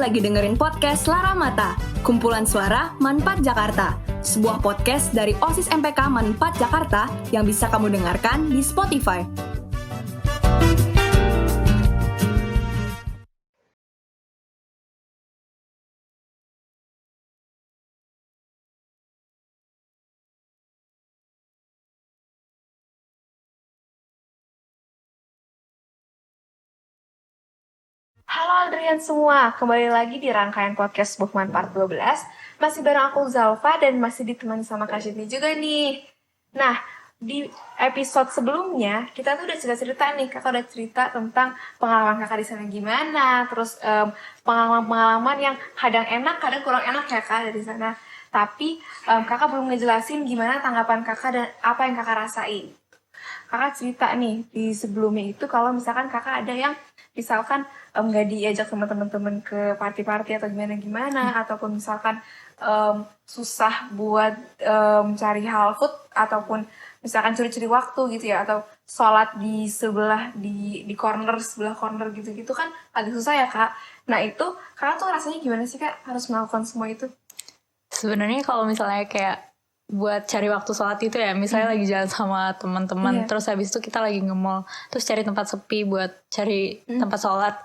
lagi dengerin podcast Lara Mata, kumpulan suara Manfaat Jakarta. Sebuah podcast dari OSIS MPK Manfaat Jakarta yang bisa kamu dengarkan di Spotify. Halo Adrian semua, kembali lagi di rangkaian podcast Buhman Part 12. Masih bareng aku Zalfa dan masih ditemani sama Kak Shidni juga nih. Nah, di episode sebelumnya kita tuh udah cerita-cerita nih, kakak udah cerita tentang pengalaman kakak di sana gimana, terus pengalaman-pengalaman yang kadang enak, kadang kurang enak ya kak dari sana. Tapi kakak belum ngejelasin gimana tanggapan kakak dan apa yang kakak rasain. Kakak cerita nih di sebelumnya itu kalau misalkan kakak ada yang misalkan nggak diajak sama teman-teman ke party-party atau gimana-gimana, ataupun misalkan susah buat cari hal food, ataupun misalkan curi-curi waktu gitu ya, atau sholat di sebelah di corner sebelah corner gitu-gitu kan agak susah ya kak. Nah itu kakak tuh rasanya gimana sih kak harus melakukan semua itu? Sebenarnya kalau misalnya kayak buat cari waktu sholat itu ya, misalnya lagi jalan sama teman-teman, terus habis itu kita lagi nge-mall, terus cari tempat sepi buat cari tempat sholat,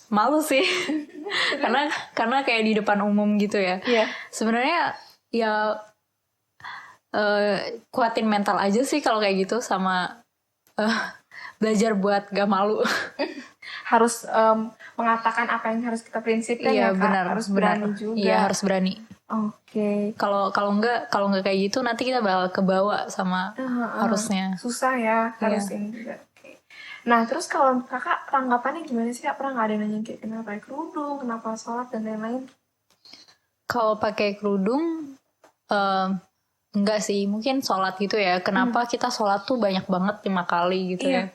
malu sih, karena kayak di depan umum gitu ya. Sebenarnya ya kuatin mental aja sih kalau kayak gitu, sama belajar buat gak malu. Harus mengatakan apa yang harus kita prinsipkan ya kak. Benar, harus berani juga. Iya, harus berani. Oke. Kalau nggak kayak gitu nanti kita bakal kebawa sama harusnya. Susah ya, harus ini juga. Oke. Nah, terus kalau kakak tanggapannya gimana sih kak? Pernah nggak ada nanya kayak kenapa pakai kerudung, kenapa sholat dan lain-lain? Kalau pakai kerudung enggak sih, mungkin sholat gitu ya. Kenapa kita sholat tuh banyak banget 5 kali gitu ya.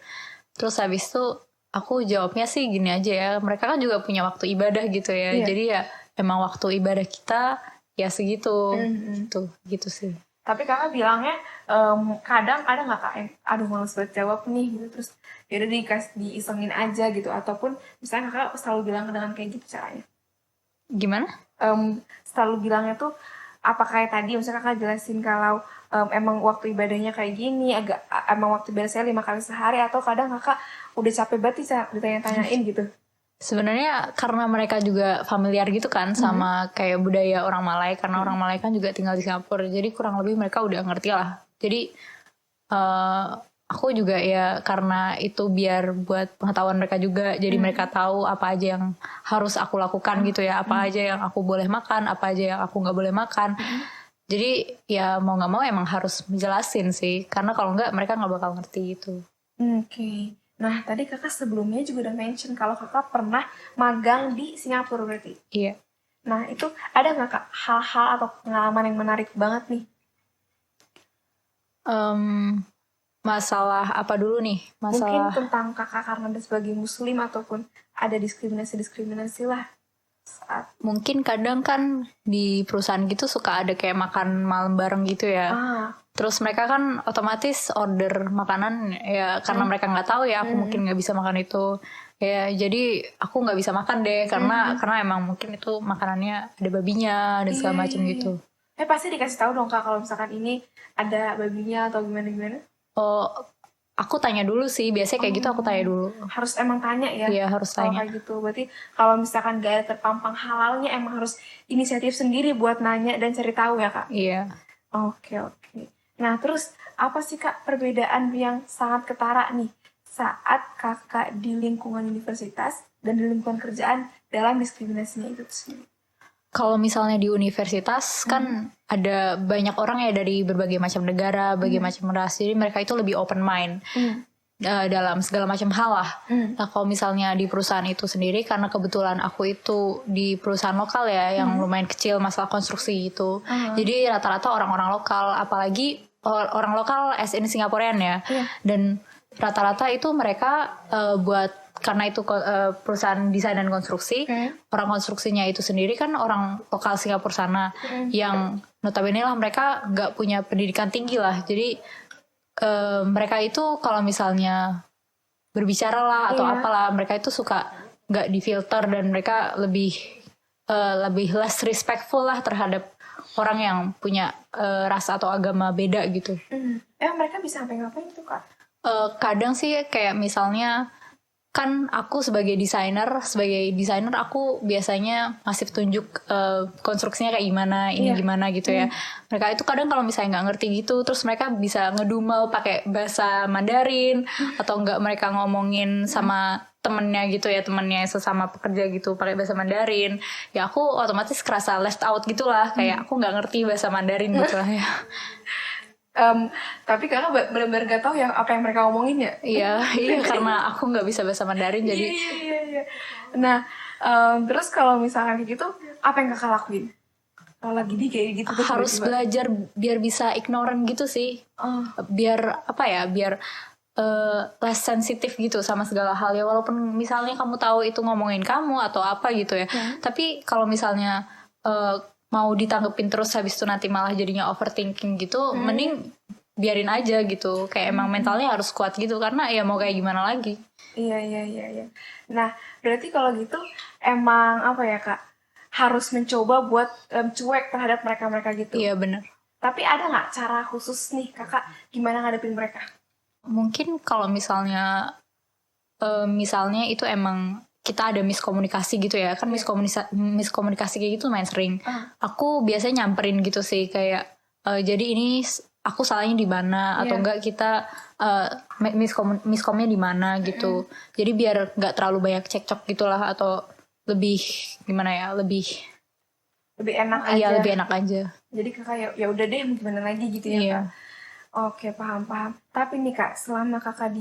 Terus habis itu aku jawabnya sih gini aja ya, mereka kan juga punya waktu ibadah gitu ya. Jadi ya emang waktu ibadah kita ya segitu. Gitu sih. Tapi kakak bilangnya kadang ada nggak kak yang aduh males banget jawab nih gitu, terus yaudah diisengin aja gitu, ataupun misalnya kakak selalu bilang dengan kayak gitu caranya? Gimana? Selalu bilangnya tuh apa kayak tadi misalnya kakak jelasin kalau emang waktu ibadahnya kayak gini, emang waktu ibadah saya 5 kali sehari, atau kadang kakak udah capek banget ditanya-tanyain gitu? Sebenarnya karena mereka juga familiar gitu kan sama kayak budaya orang Malay, karena orang Malay kan juga tinggal di Singapura, jadi kurang lebih mereka udah ngerti lah. Jadi aku juga ya karena itu biar buat pengetahuan mereka juga, jadi mereka tahu apa aja yang harus aku lakukan gitu ya, apa aja yang aku boleh makan, apa aja yang aku nggak boleh makan. Jadi ya mau nggak mau emang harus menjelasin sih, karena kalau nggak mereka nggak bakal ngerti gitu. Oke. Nah, tadi kakak sebelumnya juga udah mention kalau kakak pernah magang di Singapura berarti? Iya. Nah, itu ada nggak kak hal-hal atau pengalaman yang menarik banget nih? Masalah apa dulu nih? Mungkin tentang kakak karena ada sebagai muslim, ataupun ada diskriminasi lah saat. Mungkin kadang kan di perusahaan gitu suka ada kayak makan malam bareng gitu ya. Terus mereka kan otomatis order makanan ya, karena mereka nggak tahu ya aku mungkin nggak bisa makan itu ya, jadi aku nggak bisa makan deh karena emang mungkin itu makanannya ada babinya dan segala macam gitu. Pasti dikasih tahu dong kak kalau misalkan ini ada babinya atau gimana? Oh, aku tanya dulu sih, biasanya kayak gitu aku tanya dulu. Harus emang tanya ya? Iya, harus tanya. Kayak gitu, berarti kalau misalkan gak ada terpampang halalnya emang harus inisiatif sendiri buat nanya dan cari tahu ya kak? Iya. Oke. Nah terus apa sih kak perbedaan yang sangat ketara nih saat kakak di lingkungan universitas dan di lingkungan kerjaan dalam diskriminasinya itu sendiri? Kalau misalnya di universitas kan ada banyak orang ya dari berbagai macam negara, berbagai macam ras, jadi mereka itu lebih open mind dalam segala macam hal lah. Nah kalau misalnya di perusahaan itu sendiri, karena kebetulan aku itu di perusahaan lokal ya, yang lumayan kecil masalah konstruksi itu, jadi rata-rata orang-orang lokal, apalagi orang lokal as in Singaporean ya, dan rata-rata itu mereka karena itu perusahaan desain dan konstruksi, orang konstruksinya itu sendiri kan orang lokal Singapura sana, yang notabene lah mereka nggak punya pendidikan tinggi lah, jadi mereka itu kalau misalnya berbicara lah atau apalah, mereka itu suka nggak difilter dan mereka lebih lebih less respectful lah terhadap orang yang punya ras atau agama beda gitu. Mereka bisa sampai ngapain tuh Kak? Kadang sih kayak misalnya kan aku sebagai desainer aku biasanya ngasih petunjuk konstruksinya kayak gimana, ini gimana gitu ya. Mereka itu kadang kalau misalnya nggak ngerti gitu, terus mereka bisa ngedumel pakai bahasa Mandarin atau enggak mereka ngomongin sama temennya gitu ya, temennya sesama pekerja gitu pakai bahasa Mandarin. Ya aku otomatis kerasa left out gitulah, kayak aku nggak ngerti bahasa Mandarin gitu lah ya. Tapi Kakak benar-benar gak tahu apa yang mereka ngomongin ya? Iya karena aku nggak bisa bahasa Mandarin jadi. Iya. Nah, terus kalau misalkan kayak gitu, apa yang Kakak lakuin? Kalau lagi kayak gitu harus belajar biar bisa ignorant gitu sih. Biar less sensitif gitu sama segala hal ya, walaupun misalnya kamu tahu itu ngomongin kamu atau apa gitu ya. Tapi kalau misalnya mau ditanggepin terus habis itu nanti malah jadinya overthinking gitu, mending biarin aja gitu. Kayak emang mentalnya harus kuat gitu, karena ya mau kayak gimana lagi. Iya. Nah, berarti kalau gitu emang apa ya Kak, harus mencoba buat cuek terhadap mereka gitu. Iya benar. Tapi ada nggak cara khusus nih Kakak gimana ngadepin mereka? Mungkin kalau misalnya itu emang kita ada miskomunikasi gitu ya kan, miskomunikasi kayak gitu lumayan sering. Aku biasanya nyamperin gitu sih, kayak jadi ini aku salahnya di mana atau enggak kita miskomnya di mana gitu. Jadi biar nggak terlalu banyak cekcok gitulah, atau lebih gimana ya, lebih enak aja. Iya, lebih enak aja. Jadi Kakak ya udah deh, gimana lagi gitu ya. Iya. Kak? Oke, paham. Tapi nih Kak, selama Kakak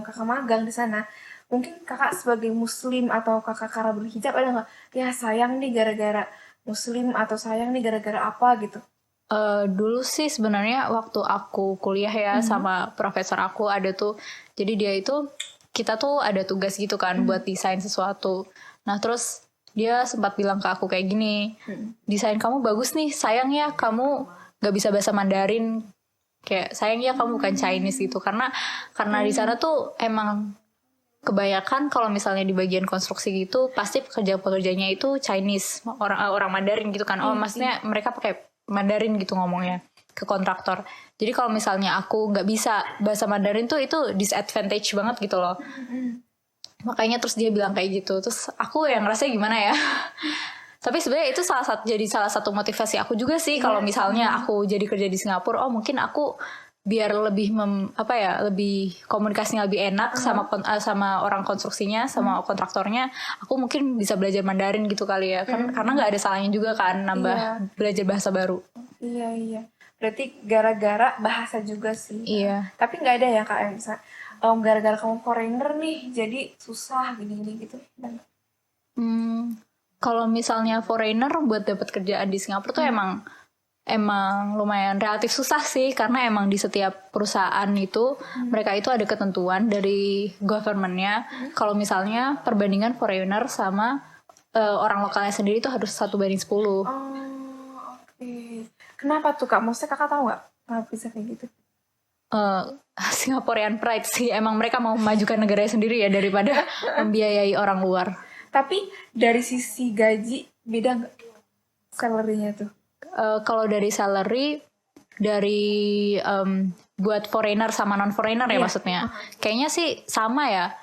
Kakak magang di sana, mungkin Kakak sebagai muslim atau Kakak karena berhijab ada nggak? Ya sayang nih gara-gara muslim, atau sayang nih gara-gara apa gitu? Dulu sih sebenarnya waktu aku kuliah ya sama profesor aku ada tuh, jadi dia itu kita tuh ada tugas gitu kan buat desain sesuatu. Nah terus dia sempat bilang ke aku kayak gini, desain kamu bagus nih, sayang ya kamu nggak bisa bahasa Mandarin, kayak sayang ya kamu bukan Chinese gitu, karena di sana tuh emang kebanyakan kalau misalnya di bagian konstruksi gitu pasti pekerjanya itu Chinese, orang Mandarin gitu kan. Maksudnya mereka pakai Mandarin gitu ngomongnya ke kontraktor. Jadi kalau misalnya aku nggak bisa bahasa Mandarin tuh itu disadvantage banget gitu loh. Makanya terus dia bilang kayak gitu. Terus aku yang ngerasa gimana ya. Tapi sebenarnya itu jadi salah satu motivasi aku juga sih. Kalau misalnya aku jadi kerja di Singapura, mungkin aku biar lebih lebih komunikasinya lebih enak sama orang konstruksinya, sama kontraktornya, aku mungkin bisa belajar Mandarin gitu kali ya. Karena nggak ada salahnya juga kan nambah belajar bahasa baru. Iya. Berarti gara-gara bahasa juga sih. Iya. Tapi nggak ada ya Kak yang bisa gara-gara kamu foreigner nih jadi susah gini gitu. Kalau misalnya foreigner buat dapat kerjaan di Singapura tuh emang lumayan relatif susah sih, karena emang di setiap perusahaan itu mereka itu ada ketentuan dari government-nya. Kalau misalnya perbandingan foreigner sama orang lokalnya sendiri itu harus 1:10. Oke. Kenapa tuh Kak? Maksudnya Kakak tahu nggak kenapa bisa kayak gitu? Singaporean pride sih, emang mereka mau memajukan negaranya sendiri ya daripada membiayai orang luar. Tapi dari sisi gaji beda nggak salary-nya tuh? Kalau dari salary buat foreigner sama non foreigner ya maksudnya, kayaknya sih sama ya.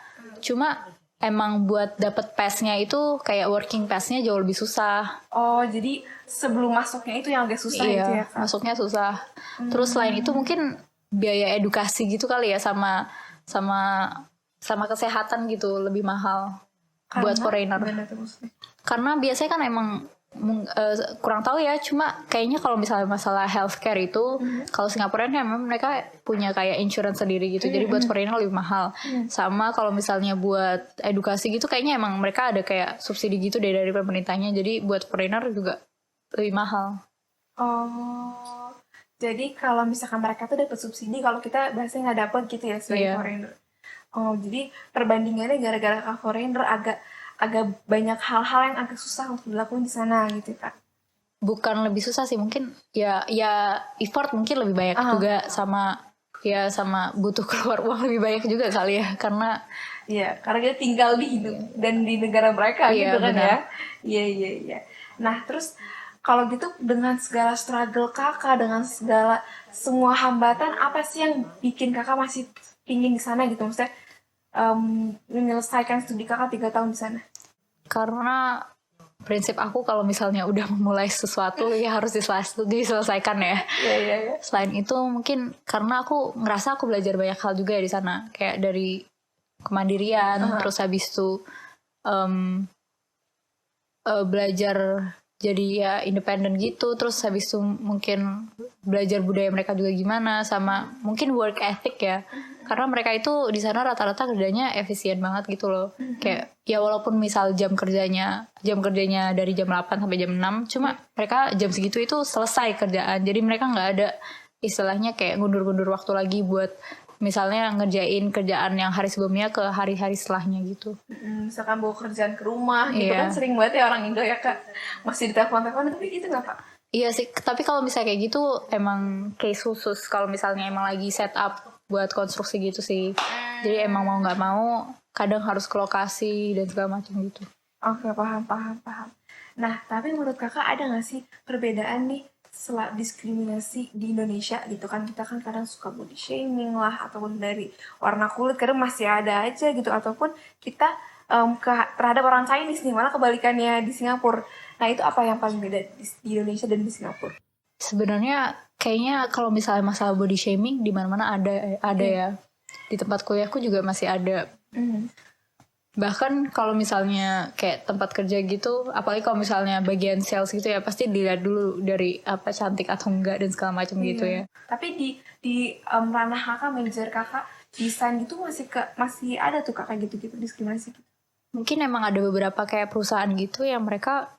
Cuma emang buat dapet pass-nya itu kayak working pass-nya jauh lebih susah. Oh, jadi sebelum masuknya itu yang agak susah gitu ya Kak? Masuknya susah. Terus selain itu mungkin biaya edukasi gitu kali ya, sama kesehatan gitu lebih mahal buat foreigner. Karena biasanya kan emang kurang tahu ya, cuma kayaknya kalau misalnya masalah healthcare itu kalau Singapura kan memang mereka punya kayak insurance sendiri gitu, jadi buat foreigner lebih mahal. Sama kalau misalnya buat edukasi gitu kayaknya emang mereka ada kayak subsidi gitu deh dari pemerintahnya, jadi buat foreigner juga lebih mahal. Oh, jadi kalau misalkan mereka tuh dapat subsidi, kalau kita bahasanya nggak dapat gitu ya sebagai foreigner. Oh, jadi perbandingannya gara-gara Kak foreigner agak banyak hal-hal yang agak susah untuk dilakukan di sana gitu Kak. Bukan lebih susah sih, mungkin ya effort mungkin lebih banyak juga, sama Ya sama butuh keluar uang lebih banyak juga kali ya, karena Iya, karena kita tinggal di dan di negara mereka Iya, gitu kan benar. ya. Iya. Nah, terus kalau gitu dengan segala struggle kakak, dengan segala semua hambatan, apa sih yang bikin kakak masih pingin di sana gitu? Maksudnya menyelesaikan studi kakak 3 tahun di sana. karena prinsip aku kalau misalnya udah memulai sesuatu ya harus diselesaikan ya. Iya. Selain itu mungkin karena aku ngerasa aku belajar banyak hal juga ya di sana, kayak dari kemandirian, terus habis itu belajar jadi ya independen gitu, terus habis itu mungkin belajar budaya mereka juga gimana, sama mungkin work ethic ya, karena mereka itu di sana rata-rata kerjanya efisien banget gitu loh. Kayak ya walaupun misal jam kerjanya dari jam 8 sampai jam 6, cuma mereka jam segitu itu selesai kerjaan, jadi mereka nggak ada istilahnya kayak ngundur-ngundur waktu lagi buat misalnya ngerjain kerjaan yang hari sebelumnya ke hari-hari setelahnya gitu. Misalkan bawa kerjaan ke rumah gitu Iya. kan sering banget ya orang Indo ya kak. Masih ditelepon-telepon, tapi gitu nggak kak? Iya sih, tapi kalau misalnya kayak gitu emang case khusus, kalau misalnya emang lagi set up buat konstruksi gitu sih. Jadi emang mau nggak mau kadang harus ke lokasi dan segala macam gitu. Oke, paham. Nah, tapi menurut kakak ada nggak sih perbedaan nih diskriminasi di Indonesia gitu kan? Kita kan kadang suka body shaming lah, ataupun dari warna kulit, kadang masih ada aja gitu. Ataupun kita terhadap orang Chinese nih, malah kebalikannya di Singapura. Nah, itu apa yang paling beda di Indonesia dan di Singapura? Sebenarnya kayaknya kalau misalnya masalah body shaming di mana-mana ada ya. Di tempat kuliahku juga masih ada. Bahkan kalau misalnya kayak tempat kerja gitu, apalagi kalau misalnya bagian sales gitu ya, pasti dilihat dulu dari apa cantik atau enggak dan segala macam gitu ya. Tapi di ranah kakak, manajer kakak, desain gitu masih ada tuh kakak gitu-gitu diskriminasi gitu. Mungkin emang ada beberapa kayak perusahaan gitu yang mereka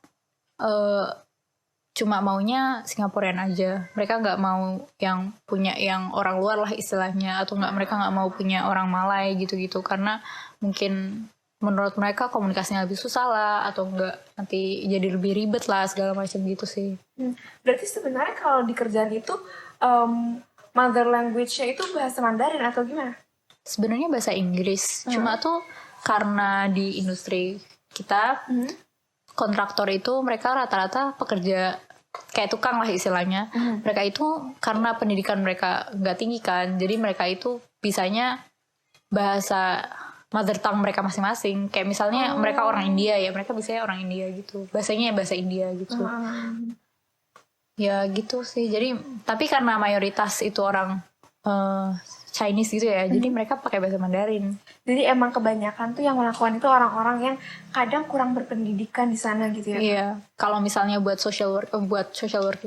cuma maunya Singaporean aja. Mereka nggak mau yang punya yang orang luar lah istilahnya, atau mereka nggak mau punya orang Malay gitu-gitu, karena mungkin menurut mereka komunikasinya lebih susah lah, atau enggak nanti jadi lebih ribet lah segala macam gitu sih. Berarti sebenarnya kalau di kerjaan itu mother language-nya itu bahasa Mandarin atau gimana? Sebenarnya bahasa Inggris, cuma tuh karena di industri kita kontraktor itu mereka rata-rata pekerja kayak tukang lah istilahnya. Mereka itu karena pendidikan mereka nggak tinggi kan, jadi mereka itu bisanya bahasa mother tongue mereka masing-masing. Kayak misalnya mereka orang India ya, mereka biasanya orang India gitu, bahasanya bahasa India gitu. Ya gitu sih. Jadi tapi karena mayoritas itu orang Chinese gitu ya, jadi mereka pakai bahasa Mandarin. Jadi emang kebanyakan tuh yang melakukan itu orang-orang yang kadang kurang berpendidikan di sana gitu ya. Iya. Kalau misalnya buat social work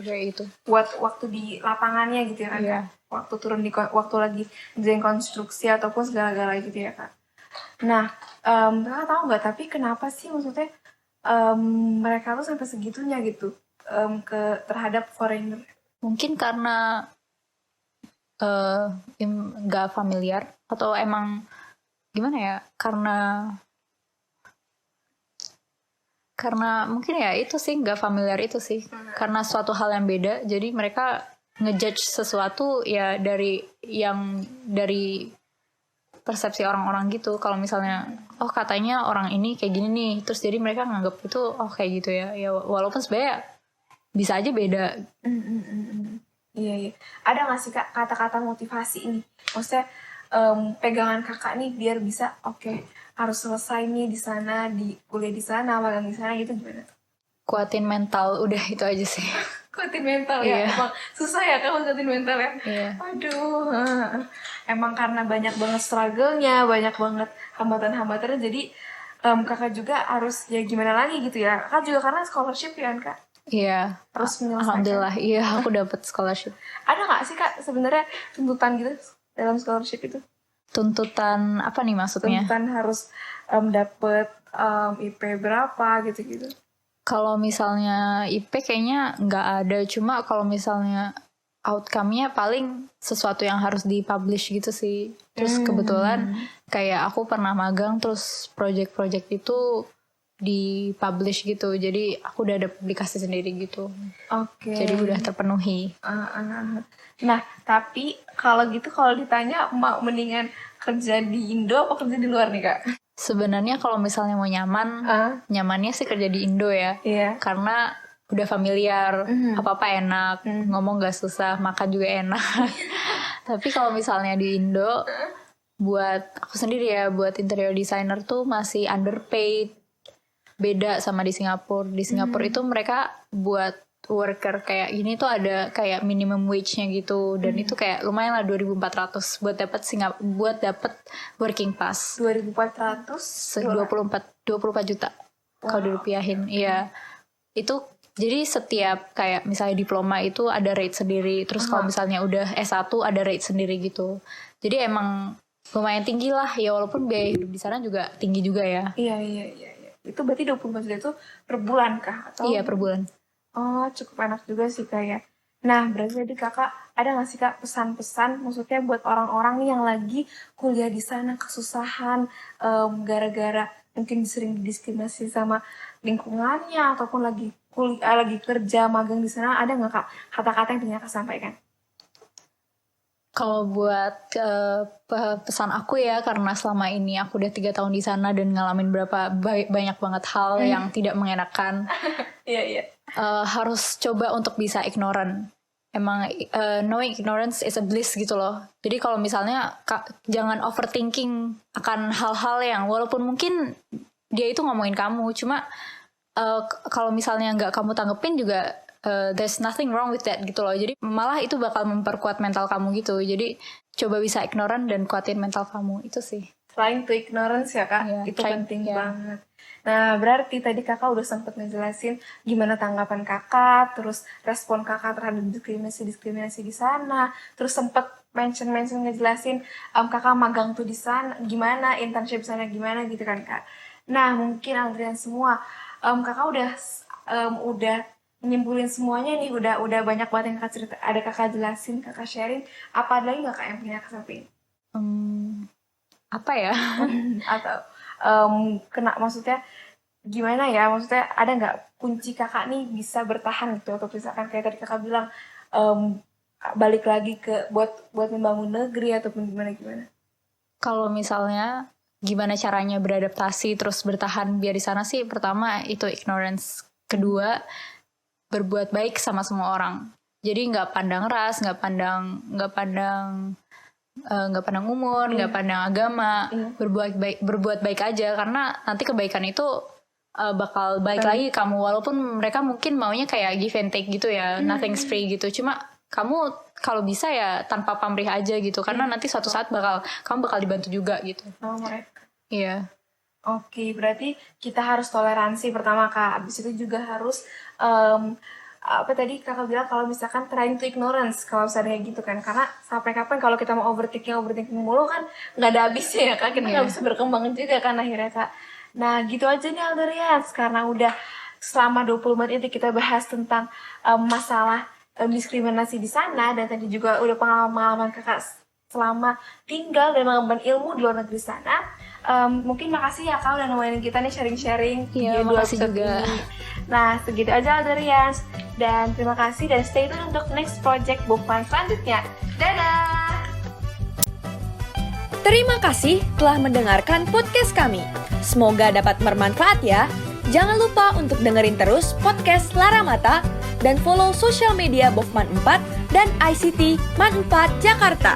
kayak itu. Buat waktu di lapangannya gitu ya kan. Iya. Waktu turun waktu lagi ngerjain konstruksi ataupun segala-gala gitu ya kak. Nah, kakak tahu nggak tapi kenapa sih maksudnya mereka tuh sampai segitunya gitu terhadap foreigner? Mungkin karena nggak familiar, atau emang gimana ya, karena mungkin ya itu sih, nggak familiar itu sih, karena suatu hal yang beda, jadi mereka ngejudge sesuatu ya dari persepsi orang-orang gitu. Kalau misalnya katanya orang ini kayak gini nih, terus jadi mereka nganggap itu kayak gitu ya walaupun sebenarnya bisa aja beda. Iya. Ada nggak sih kak kata-kata motivasi ini? Maksudnya pegangan kakak nih biar bisa harus selesai nih di sana, di kuliah di sana, magang di sana gitu, gimana? Kuatin mental, udah itu aja sih. Kuatin mental ya, emang susah ya kan kuatin mental ya. Iya. Aduh, emang karena banyak banget struggle-nya, banyak banget hambatan-hambatannya, jadi kakak juga harus ya gimana lagi gitu ya. Kakak juga karena scholarship ya kan kak? Iya. Terus menyelesaikan. Alhamdulillah, iya aku dapat scholarship. Ada nggak sih kak sebenarnya tuntutan gitu dalam scholarship itu? Tuntutan apa nih maksudnya? Tuntutan harus dapet IP berapa gitu-gitu. Kalau misalnya IP kayaknya nggak ada, cuma kalau misalnya outcome-nya paling sesuatu yang harus dipublish gitu sih. Terus kebetulan kayak aku pernah magang, terus project-project itu dipublish gitu. Jadi aku udah ada publikasi sendiri gitu. Oke. Jadi udah terpenuhi. Nah, tapi kalau gitu kalau ditanya mau mendingan kerja di Indo apa kerja di luar nih Kak? Sebenarnya kalau misalnya mau nyaman, nyamannya sih kerja di Indo ya. Iya. Karena udah familiar, apa-apa enak, ngomong gak susah, makan juga enak. Tapi kalau misalnya di Indo, buat aku sendiri ya, buat interior designer tuh masih underpaid. Beda sama di Singapura. Di Singapura itu mereka buat worker kayak gini tuh ada kayak minimum wage-nya gitu, dan itu kayak lumayan lah 2.400 buat dapat working pass. 2.400 24 juta kalau dirupiahin. Iya. Itu jadi setiap kayak misalnya diploma itu ada rate sendiri, terus kalau misalnya udah S1 ada rate sendiri gitu. Jadi emang lumayan tinggi lah ya, walaupun biaya hidup di sana juga tinggi juga ya. Iya. Itu berarti 24 juta itu per bulan kah? Atau? Iya, per bulan. Oh, cukup enak juga sih kayak. Nah, berarti tadi kakak ada nggak sih kak pesan-pesan, maksudnya buat orang-orang nih yang lagi kuliah di sana kesusahan gara-gara mungkin sering didiskriminasi sama lingkungannya ataupun lagi kerja magang di sana, ada nggak kak kata-kata yang ingin kakak sampaikan? Kalau buat pesan aku ya, karena selama ini aku udah 3 tahun di sana dan ngalamin banyak banget hal yang tidak mengenakan. Iya. Harus coba untuk bisa ignorant. Emang knowing ignorance is a bliss gitu loh. Jadi kalau misalnya jangan overthinking akan hal-hal yang walaupun mungkin dia itu ngomongin kamu, cuma kalau misalnya nggak kamu tanggepin juga there's nothing wrong with that gitu loh. Jadi malah itu bakal memperkuat mental kamu gitu. Jadi coba bisa ignorant dan kuatin mental kamu, itu sih. Trying to ignorance ya kak, itu penting banget. Nah, berarti tadi kakak udah sempet ngejelasin gimana tanggapan kakak, terus respon kakak terhadap diskriminasi di sana, terus sempet mention ngejelasin kakak magang tuh di sana gimana, internship di sana gimana gitu kan kak. Nah, mungkin Adrian semua kakak udah nyimpulin semuanya nih, udah banyak banget yang kakak cerita, ada kakak jelasin, kakak sharing. Apa lagi nggak kak yang punya kakak sampaikan? Apa ya? Atau maksudnya gimana ya? Maksudnya ada nggak kunci kakak nih bisa bertahan gitu, atau misalkan kayak tadi kakak bilang balik lagi ke buat membangun negeri ataupun gimana? Kalau misalnya gimana caranya beradaptasi terus bertahan biar di sana sih, pertama itu ignorance, kedua berbuat baik sama semua orang. Jadi nggak pandang ras, nggak pandang umur, nggak pandang agama. Berbuat baik aja, karena nanti kebaikan itu bakal balik lagi kamu, walaupun mereka mungkin maunya kayak give and take gitu ya, nothing's free gitu. Cuma kamu kalau bisa ya tanpa pamrih aja gitu, karena nanti suatu saat kamu bakal dibantu juga gitu. Mereka. Iya. Oke, berarti kita harus toleransi pertama kak. Abis itu juga harus apa tadi kakak bilang kalau misalkan trying to ignorance, kalau misalnya gitu kan, karena sampai kapan kalau kita mau overthinking mulu kan nggak ada habisnya ya kak, kita nggak bisa berkembang juga kan akhirnya kak. Nah gitu aja nih Aldarian, karena udah selama 20 menit ini kita bahas tentang masalah diskriminasi di sana, dan tadi juga udah pengalaman kakak selama tinggal dan mengemban ilmu di luar negeri sana. Mungkin makasih ya kak udah nemenin kita nih sharing-sharing. Iya, makasih juga ini. Nah segitu aja Aldarian, dan terima kasih, dan stay tune untuk next project Bookman selanjutnya. Dadah. Terima kasih telah mendengarkan podcast kami. Semoga dapat bermanfaat ya. Jangan lupa untuk dengerin terus podcast Lara Mata dan follow sosial media Bofman 4 dan ICT Man 4 Jakarta.